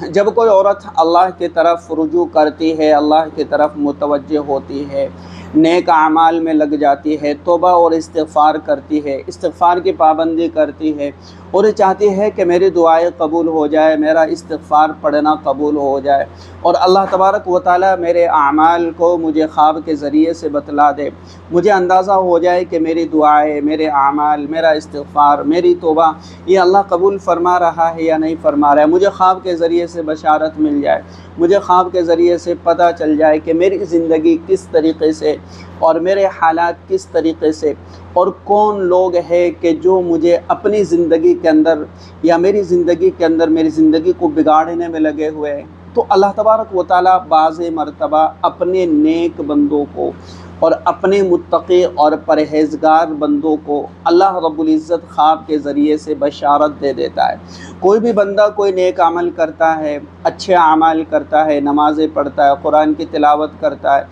جب کوئی عورت اللہ کی طرف رجوع کرتی ہے، اللہ کی طرف متوجہ ہوتی ہے، نیک اعمال میں لگ جاتی ہے، توبہ اور استغفار کرتی ہے، استغفار کی پابندی کرتی ہے، اور یہ چاہتی ہے کہ میری دعائیں قبول ہو جائے، میرا استغفار پڑھنا قبول ہو جائے، اور اللہ تبارک و تعالیٰ میرے اعمال کو مجھے خواب کے ذریعے سے بتلا دے، مجھے اندازہ ہو جائے کہ میری دعائیں، میرے اعمال، میرا استغفار، میری توبہ یہ اللہ قبول فرما رہا ہے یا نہیں فرما رہا ہے، مجھے خواب کے ذریعے سے بشارت مل جائے، مجھے خواب کے ذریعے سے پتہ چل جائے کہ میری زندگی کس طریقے سے اور میرے حالات کس طریقے سے، اور کون لوگ ہیں کہ جو مجھے اپنی زندگی کے اندر یا میری زندگی کے اندر میری زندگی کو بگاڑنے میں لگے ہوئے ہیں۔ تو اللہ تبارک و تعالیٰ بعض مرتبہ اپنے نیک بندوں کو اور اپنے متقی اور پرہیزگار بندوں کو اللہ رب العزت خواب کے ذریعے سے بشارت دے دیتا ہے۔ کوئی بھی بندہ کوئی نیک عمل کرتا ہے، اچھے اعمال کرتا ہے، نمازیں پڑھتا ہے، قرآن کی تلاوت کرتا ہے،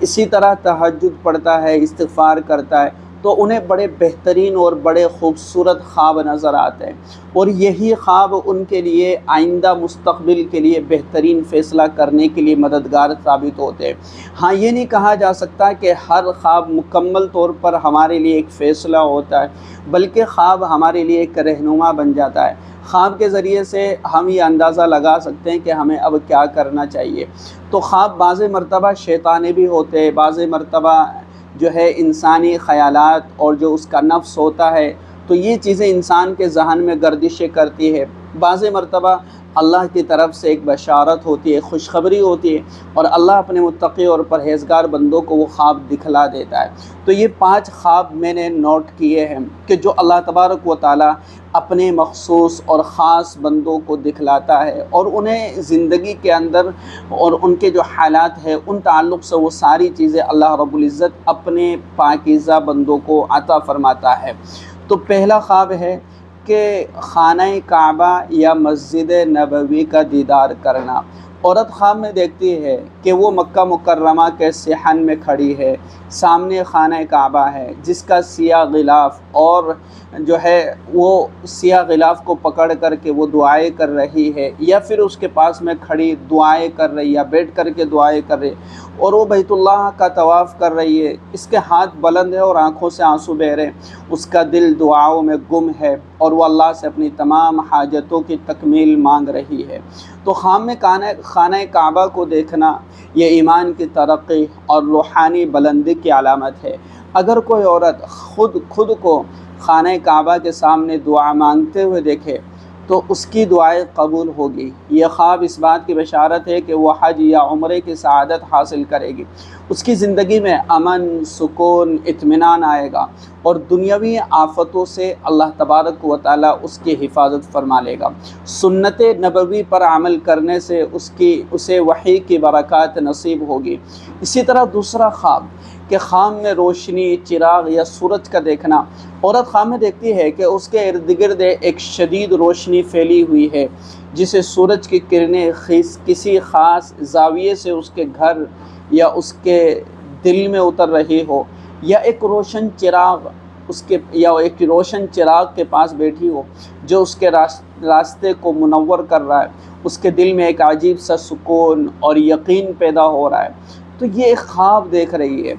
اسی طرح تہجد پڑھتا ہے، استغفار کرتا ہے، تو انہیں بڑے بہترین اور بڑے خوبصورت خواب نظر آتے ہیں، اور یہی خواب ان کے لیے آئندہ مستقبل کے لیے بہترین فیصلہ کرنے کے لیے مددگار ثابت ہوتے ہیں۔ ہاں، یہ نہیں کہا جا سکتا کہ ہر خواب مکمل طور پر ہمارے لیے ایک فیصلہ ہوتا ہے، بلکہ خواب ہمارے لیے ایک رہنما بن جاتا ہے۔ خواب کے ذریعے سے ہم یہ اندازہ لگا سکتے ہیں کہ ہمیں اب کیا کرنا چاہیے۔ تو خواب بعض مرتبہ شیطانی بھی ہوتے ہیں، بعض مرتبہ جو ہے انسانی خیالات اور جو اس کا نفس ہوتا ہے، تو یہ چیزیں انسان کے ذہن میں گردشیں کرتی ہے۔ بعض مرتبہ اللہ کی طرف سے ایک بشارت ہوتی ہے، خوشخبری ہوتی ہے، اور اللہ اپنے متقی اور پرہیزگار بندوں کو وہ خواب دکھلا دیتا ہے۔ تو یہ 5 خواب میں نے نوٹ کیے ہیں کہ جو اللہ تبارک و تعالیٰ اپنے مخصوص اور خاص بندوں کو دکھلاتا ہے، اور انہیں زندگی کے اندر اور ان کے جو حالات ہیں ان تعلق سے وہ ساری چیزیں اللہ رب العزت اپنے پاکیزہ بندوں کو عطا فرماتا ہے۔ تو پہلا خواب ہے کہ خانہ کعبہ یا مسجد نبوی کا دیدار کرنا۔ عورت خواب میں دیکھتی ہے کہ وہ مکہ مکرمہ کے صحن میں کھڑی ہے، سامنے خانہ کعبہ ہے جس کا سیاہ غلاف، اور جو ہے وہ سیاہ غلاف کو پکڑ کر کے وہ دعائیں کر رہی ہے، یا پھر اس کے پاس میں کھڑی دعائیں کر رہی ہے، یا بیٹھ کر کے دعائیں کر رہی ہے، اور وہ بیت اللہ کا طواف کر رہی ہے، اس کے ہاتھ بلند ہے اور آنکھوں سے آنسو بہ رہے ہیں، اس کا دل دعاؤں میں گم ہے، اور وہ اللہ سے اپنی تمام حاجتوں کی تکمیل مانگ رہی ہے۔ تو خواب میں خانہ کعبہ کو دیکھنا یہ ایمان کی ترقی اور روحانی بلندی کی علامت ہے۔ اگر کوئی عورت خود کو خانہ کعبہ کے سامنے دعا مانگتے ہوئے دیکھے تو اس کی دعائیں قبول ہوگی۔ یہ خواب اس بات کی بشارت ہے کہ وہ حج یا عمرے کی سعادت حاصل کرے گی، اس کی زندگی میں امن، سکون، اطمینان آئے گا، اور دنیاوی آفتوں سے اللہ تبارک و تعالیٰ اس کی حفاظت فرما لے گا۔ سنت نبوی پر عمل کرنے سے اسے وحی کی برکات نصیب ہوگی۔ اسی طرح دوسرا خواب کہ خواب میں روشنی، چراغ یا سورج کا دیکھنا۔ عورت خواب میں دیکھتی ہے کہ اس کے ارد گرد ایک شدید روشنی پھیلی ہوئی ہے، جسے سورج کی کرنیں کسی خاص زاویے سے اس کے گھر یا اس کے دل میں اتر رہی ہو، یا ایک روشن چراغ کے پاس بیٹھی ہو جو اس کے راستے کو منور کر رہا ہے، اس کے دل میں ایک عجیب سا سکون اور یقین پیدا ہو رہا ہے۔ تو یہ ایک خواب دیکھ رہی ہے۔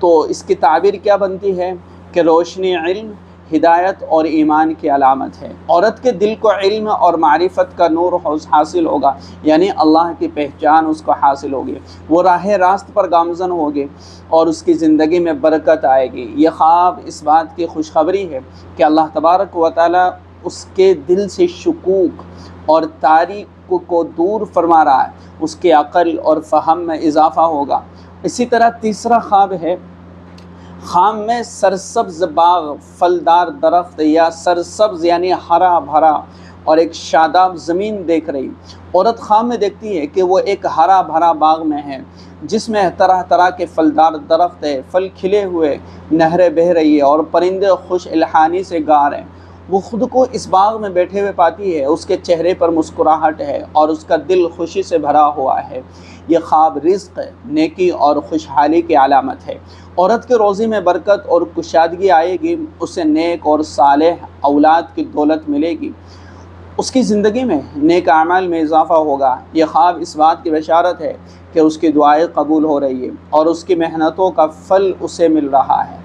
تو اس کی تعبیر کیا بنتی ہے کہ روشنی علم، ہدایت اور ایمان کی علامت ہے۔ عورت کے دل کو علم اور معرفت کا نور حاصل ہوگا، یعنی اللہ کی پہچان اس کو حاصل ہوگی، وہ راہ راست پر گامزن ہوگی، اور اس کی زندگی میں برکت آئے گی۔ یہ خواب اس بات کی خوشخبری ہے کہ اللہ تبارک و تعالیٰ اس کے دل سے شکوک اور تاریک کو دور فرما رہا ہے، اس کے عقل اور فہم میں اضافہ ہوگا۔ اسی طرح تیسرا خواب ہے خواب میں سرسبز باغ، پھلدار درخت، یا سرسبز یعنی ہرا بھرا اور ایک شاداب زمین دیکھ رہی۔ عورت خواب میں دیکھتی ہے کہ وہ ایک ہرا بھرا باغ میں ہے جس میں طرح طرح کے پھلدار درخت ہے، پھل کھلے ہوئے، نہریں بہہ رہی ہے، اور پرندے خوش الحانی سے گا رہے ہیں۔ وہ خود کو اس باغ میں بیٹھے ہوئے پاتی ہے، اس کے چہرے پر مسکراہٹ ہے اور اس کا دل خوشی سے بھرا ہوا ہے۔ یہ خواب رزق، نیکی اور خوشحالی کی علامت ہے۔ عورت کے روزی میں برکت اور کشادگی آئے گی، اسے نیک اور صالح اولاد کی دولت ملے گی، اس کی زندگی میں نیک اعمال میں اضافہ ہوگا۔ یہ خواب اس بات کی بشارت ہے کہ اس کی دعائیں قبول ہو رہی ہے اور اس کی محنتوں کا پھل اسے مل رہا ہے۔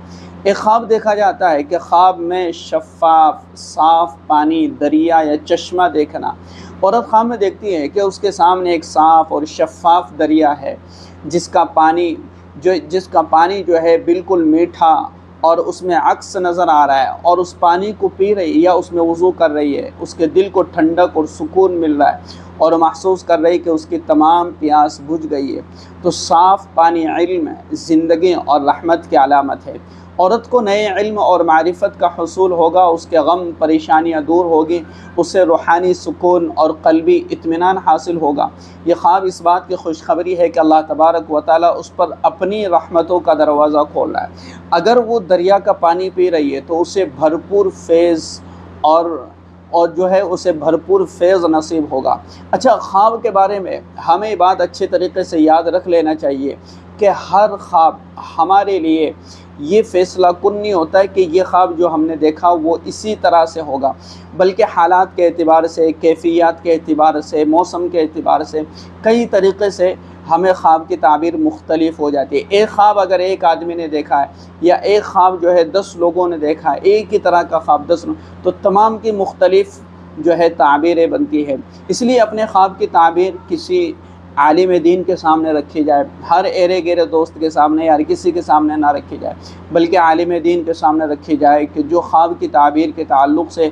ایک خواب دیکھا جاتا ہے کہ خواب میں شفاف صاف پانی، دریا یا چشمہ دیکھنا۔ عورت خواب میں دیکھتی ہے کہ اس کے سامنے ایک صاف اور شفاف دریا ہے جس کا پانی جو ہے بالکل میٹھا اور اس میں عکس نظر آ رہا ہے، اور اس پانی کو پی رہی یا اس میں وضو کر رہی ہے، اس کے دل کو ٹھنڈک اور سکون مل رہا ہے اور محسوس کر رہی کہ اس کی تمام پیاس بجھ گئی ہے۔ تو صاف پانی علم، زندگی اور رحمت کی علامت ہے۔ عورت کو نئے علم اور معرفت کا حصول ہوگا، اس کے غم پریشانیاں دور ہوگی، اسے روحانی سکون اور قلبی اطمینان حاصل ہوگا۔ یہ خواب اس بات کی خوشخبری ہے کہ اللہ تبارک و تعالیٰ اس پر اپنی رحمتوں کا دروازہ کھول رہا ہے۔ اگر وہ دریا کا پانی پی رہی ہے تو اسے بھرپور فیض اور جو ہے اسے بھرپور فیض نصیب ہوگا۔ اچھا، خواب کے بارے میں ہمیں یہ بات اچھے طریقے سے یاد رکھ لینا چاہیے کہ ہر خواب ہمارے لیے یہ فیصلہ کن نہیں ہوتا ہے کہ یہ خواب جو ہم نے دیکھا وہ اسی طرح سے ہوگا، بلکہ حالات کے اعتبار سے، کیفیات کے اعتبار سے، موسم کے اعتبار سے کئی طریقے سے ہمیں خواب کی تعبیر مختلف ہو جاتی ہے۔ ایک خواب اگر ایک آدمی نے دیکھا ہے یا ایک خواب جو ہے 10 لوگوں نے دیکھا ہے، ایک ہی طرح کا خواب 10 تو تمام کی مختلف جو ہے تعبیریں بنتی ہے۔ اس لیے اپنے خواب کی تعبیر کسی عالم دین کے سامنے رکھی جائے، ہر ایرے گیرے دوست کے سامنے یا کسی کے سامنے نہ رکھی جائے، بلکہ عالم دین کے سامنے رکھی جائے کہ جو خواب کی تعبیر کے تعلق سے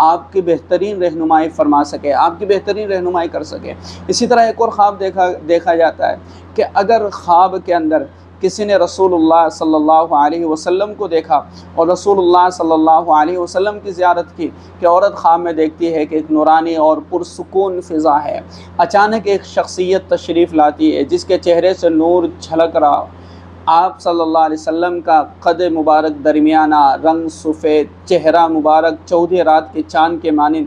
آپ کی بہترین رہنمائی فرما سکے، آپ کی بہترین رہنمائی کر سکے۔ اسی طرح ایک اور خواب دیکھا جاتا ہے کہ اگر خواب کے اندر کسی نے رسول اللہ صلی اللہ علیہ وسلم کو دیکھا اور رسول اللہ صلی اللہ علیہ وسلم کی زیارت کی، کہ عورت خواب میں دیکھتی ہے کہ ایک نورانی اور پرسکون فضا ہے، اچانک ایک شخصیت تشریف لاتی ہے جس کے چہرے سے نور جھلک رہا، آپ صلی اللہ علیہ وسلم کا قد مبارک درمیانہ، رنگ سفید، چہرہ مبارک 14 رات کے چاند کے مانند۔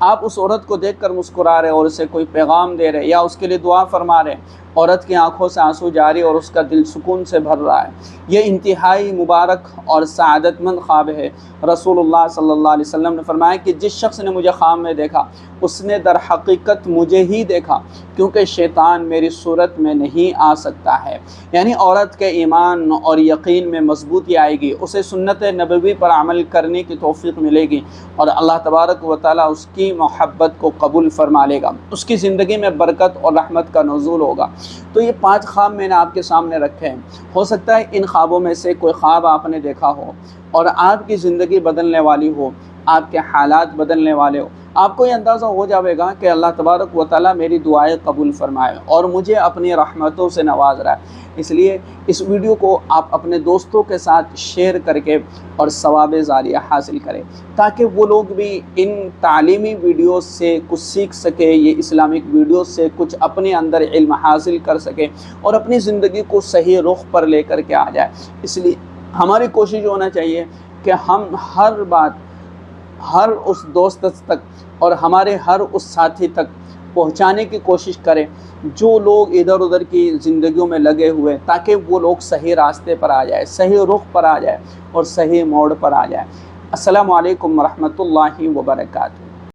آپ اس عورت کو دیکھ کر مسکرا رہے اور اسے کوئی پیغام دے رہے یا اس کے لیے دعا فرما رہے، عورت کی آنکھوں سے آنسو جاری اور اس کا دل سکون سے بھر رہا ہے۔ یہ انتہائی مبارک اور سعادت مند خواب ہے۔ رسول اللہ صلی اللہ علیہ وسلم نے فرمایا کہ جس شخص نے مجھے خواب میں دیکھا اس نے در حقیقت مجھے ہی دیکھا، کیونکہ شیطان میری صورت میں نہیں آ سکتا ہے۔ یعنی عورت کے ایمان اور یقین میں مضبوطی آئے گی، اسے سنت نبوی پر عمل کرنے کی توفیق ملے گی اور اللہ تبارک و تعالیٰ اس کی محبت کو قبول فرما لے گا، اس کی زندگی میں برکت اور رحمت کا نزول ہوگا۔ تو یہ 5 خواب میں نے آپ کے سامنے رکھے ہیں۔ ہو سکتا ہے ان خوابوں میں سے کوئی خواب آپ نے دیکھا ہو اور آپ کی زندگی بدلنے والی ہو، آپ کے حالات بدلنے والے ہو، آپ کو یہ اندازہ ہو جاوے گا کہ اللہ تبارک و تعالیٰ میری دعائیں قبول فرمائے اور مجھے اپنی رحمتوں سے نواز رہا ہے۔ اس لیے اس ویڈیو کو آپ اپنے دوستوں کے ساتھ شیئر کر کے اور ثواب جاریہ حاصل کریں، تاکہ وہ لوگ بھی ان تعلیمی ویڈیوز سے کچھ سیکھ سکے، یہ اسلامک ویڈیوز سے کچھ اپنے اندر علم حاصل کر سکے اور اپنی زندگی کو صحیح رخ پر لے کر کے آ جائے۔ اس لیے ہماری کوشش ہونا چاہیے کہ ہم ہر بات ہر اس دوست تک اور ہمارے ہر اس ساتھی تک پہنچانے کی کوشش کریں جو لوگ ادھر ادھر کی زندگیوں میں لگے ہوئے، تاکہ وہ لوگ صحیح راستے پر آ جائے، صحیح رخ پر آ جائے اور صحیح موڑ پر آ جائے۔ السلام علیکم ورحمۃ اللہ وبرکاتہ۔